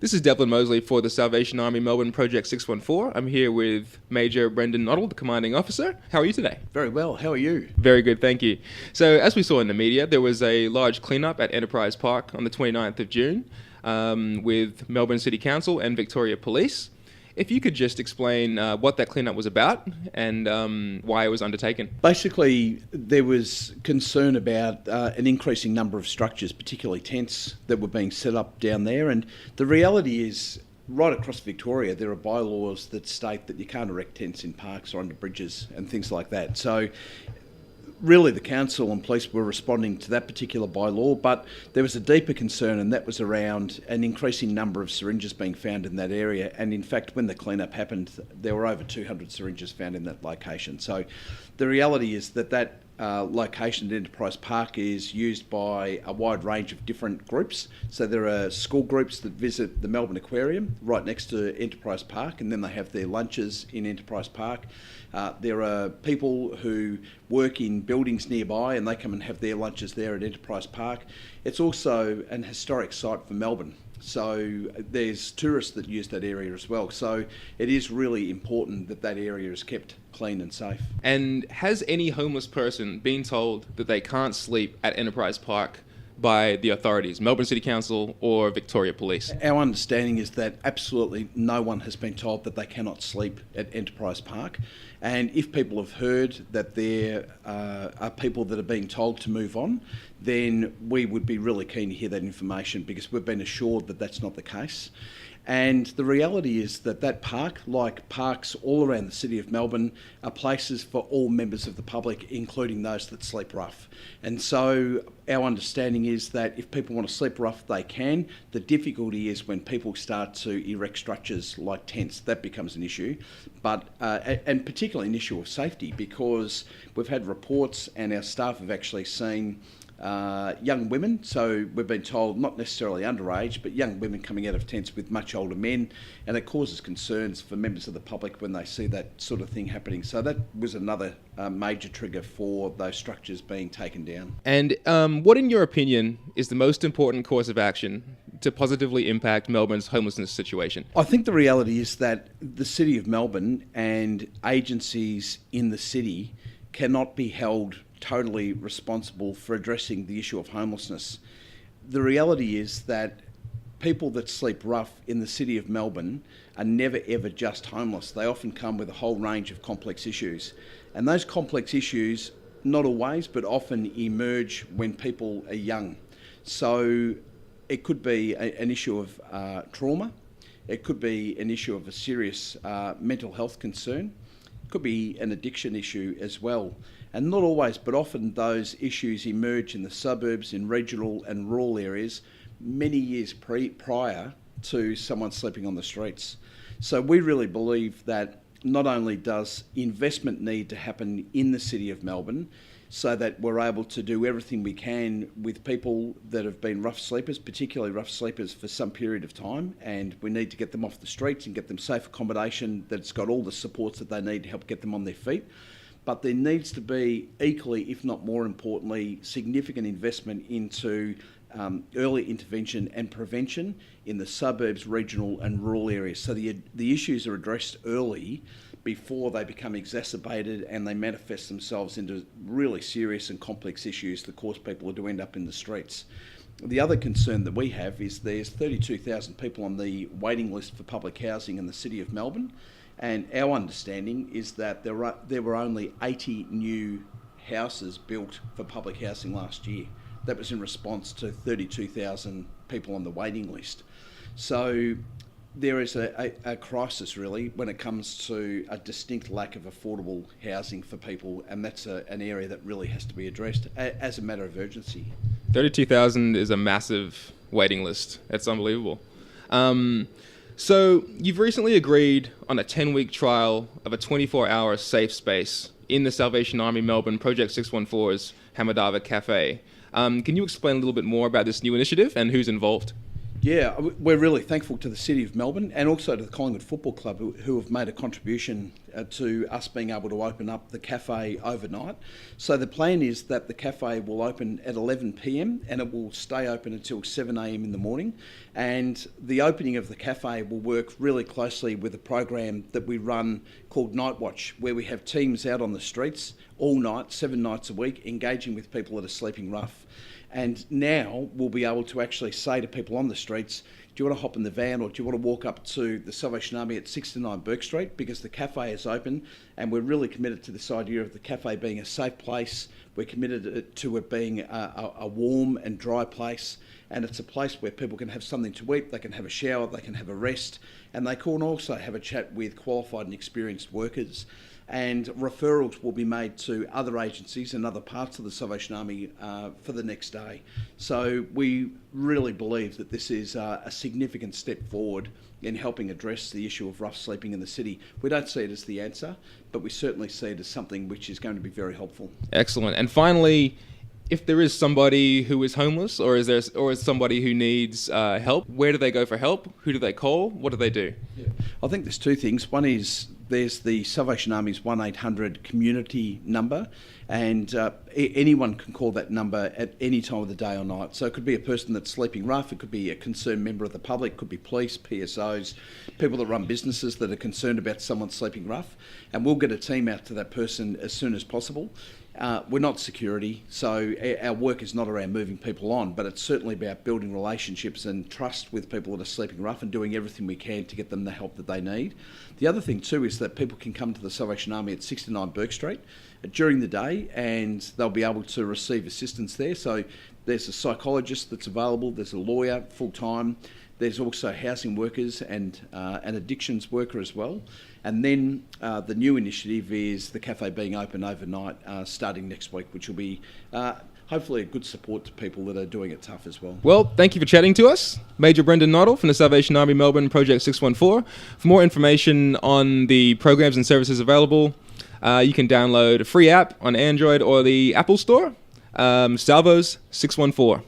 This is Devlin Mosley for the Salvation Army Melbourne Project 614. I'm here with Major Brendan Nottle, the commanding officer. How are you today? Very well. How are you? Very good, thank you. So, as we saw in the media, there was a large cleanup at Enterprise Park on the 29th of June with Melbourne City Council and Victoria Police. If you could just explain what that cleanup was about and why it was undertaken. Basically, there was concern about an increasing number of structures, particularly tents, that were being set up down there. And the reality is, right across Victoria, there are bylaws that state that you can't erect tents in parks or under bridges and things like that. So really the council and police were responding to that particular bylaw, but there was a deeper concern, and that was around an increasing number of syringes being found in that area. And in fact, when the cleanup happened, there were over 200 syringes found in that location. So the reality is that location at Enterprise Park is used by a wide range of different groups. So there are school groups that visit the Melbourne Aquarium right next to Enterprise Park, and then they have their lunches in Enterprise Park. There are people who work in buildings nearby, and they come and have their lunches there at Enterprise Park. It's also an historic site for Melbourne, so there's tourists that use that area as well. So it is really important that that area is kept clean and safe. And has any homeless person been told that they can't sleep at Enterprise Park by the authorities, Melbourne City Council or Victoria Police? Our understanding is that absolutely no one has been told that they cannot sleep at Enterprise Park. And if people have heard that there are people that are being told to move on, then we would be really keen to hear that information, because we've been assured that that's not the case. And the reality is that park, like parks all around the city of Melbourne, are places for all members of the public, including those that sleep rough. And so our understanding is that if people want to sleep rough, they can. The difficulty is when people start to erect structures like tents, that becomes an issue, but and particularly an issue of safety, because we've had reports and our staff have actually seen young women, so we've been told not necessarily underage, but young women coming out of tents with much older men, and it causes concerns for members of the public when they see that sort of thing happening. So that was another major trigger for those structures being taken down. And what, in your opinion, is the most important course of action to positively impact Melbourne's homelessness situation? I think the reality is that the City of Melbourne and agencies in the city cannot be held totally responsible for addressing the issue of homelessness. The reality is that people that sleep rough in the City of Melbourne are never ever just homeless. They often come with a whole range of complex issues. And those complex issues, not always, but often emerge when people are young. So it could be an issue of trauma. It could be an issue of a serious mental health concern. It could be an addiction issue as well. And not always, but often those issues emerge in the suburbs, in regional and rural areas, many years prior to someone sleeping on the streets. So we really believe that not only does investment need to happen in the City of Melbourne, so that we're able to do everything we can with people that have been rough sleepers, particularly rough sleepers for some period of time, and we need to get them off the streets and get them safe accommodation that's got all the supports that they need to help get them on their feet. But there needs to be equally, if not more importantly, significant investment into early intervention and prevention in the suburbs, regional and rural areas. So the issues are addressed early before they become exacerbated and they manifest themselves into really serious and complex issues that cause people to end up in the streets. The other concern that we have is there's 32,000 people on the waiting list for public housing in the City of Melbourne. And our understanding is that there were only 80 new houses built for public housing last year. That was in response to 32,000 people on the waiting list. So there is a crisis really when it comes to a distinct lack of affordable housing for people, and that's an area that really has to be addressed as a matter of urgency. 32,000 is a massive waiting list. That's unbelievable. So you've recently agreed on a 10-week trial of a 24-hour safe space in the Salvation Army Melbourne Project 614's Hamadava Cafe. Can you explain a little bit more about this new initiative and who's involved? Yeah, we're really thankful to the City of Melbourne and also to the Collingwood Football Club who have made a contribution to us being able to open up the cafe overnight. So the plan is that the cafe will open at 11 p.m. and it will stay open until 7 a.m. in the morning. And the opening of the cafe will work really closely with a program that we run called Night Watch, where we have teams out on the streets all night, 7 nights a week, engaging with people that are sleeping rough. And now we'll be able to actually say to people on the streets, do you want to hop in the van or do you want to walk up to the Salvation Army at 69 Bourke Street? Because the cafe is open and we're really committed to this idea of the cafe being a safe place. We're committed to it being a warm and dry place. And it's a place where people can have something to eat, they can have a shower, they can have a rest, and they can also have a chat with qualified and experienced workers. And referrals will be made to other agencies and other parts of the Salvation Army for the next day. So we really believe that this is a significant step forward in helping address the issue of rough sleeping in the city. We don't see it as the answer, but we certainly see it as something which is going to be very helpful. Excellent. And finally, if there is somebody who is homeless or is somebody who needs help, where do they go for help? Who do they call? What do they do? Yeah. I think there's two things. One is there's the Salvation Army's 1-800 community number, and anyone can call that number at any time of the day or night. So it could be a person that's sleeping rough, it could be a concerned member of the public, it could be police, PSOs, people that run businesses that are concerned about someone sleeping rough, and we'll get a team out to that person as soon as possible. We're not security, so our work is not around moving people on, but it's certainly about building relationships and trust with people that are sleeping rough and doing everything we can to get them the help that they need. The other thing too is that people can come to the Salvation Army at 69 Bourke Street during the day and they'll be able to receive assistance there. So there's a psychologist that's available, there's a lawyer full-time, there's also housing workers and an addictions worker as well. And then the new initiative is the cafe being open overnight starting next week, which will be hopefully a good support to people that are doing it tough as well. Well, thank you for chatting to us. Major Brendan Nottle from the Salvation Army Melbourne Project 614. For more information on the programs and services available, you can download a free app on Android or the Apple Store, Salvos 614.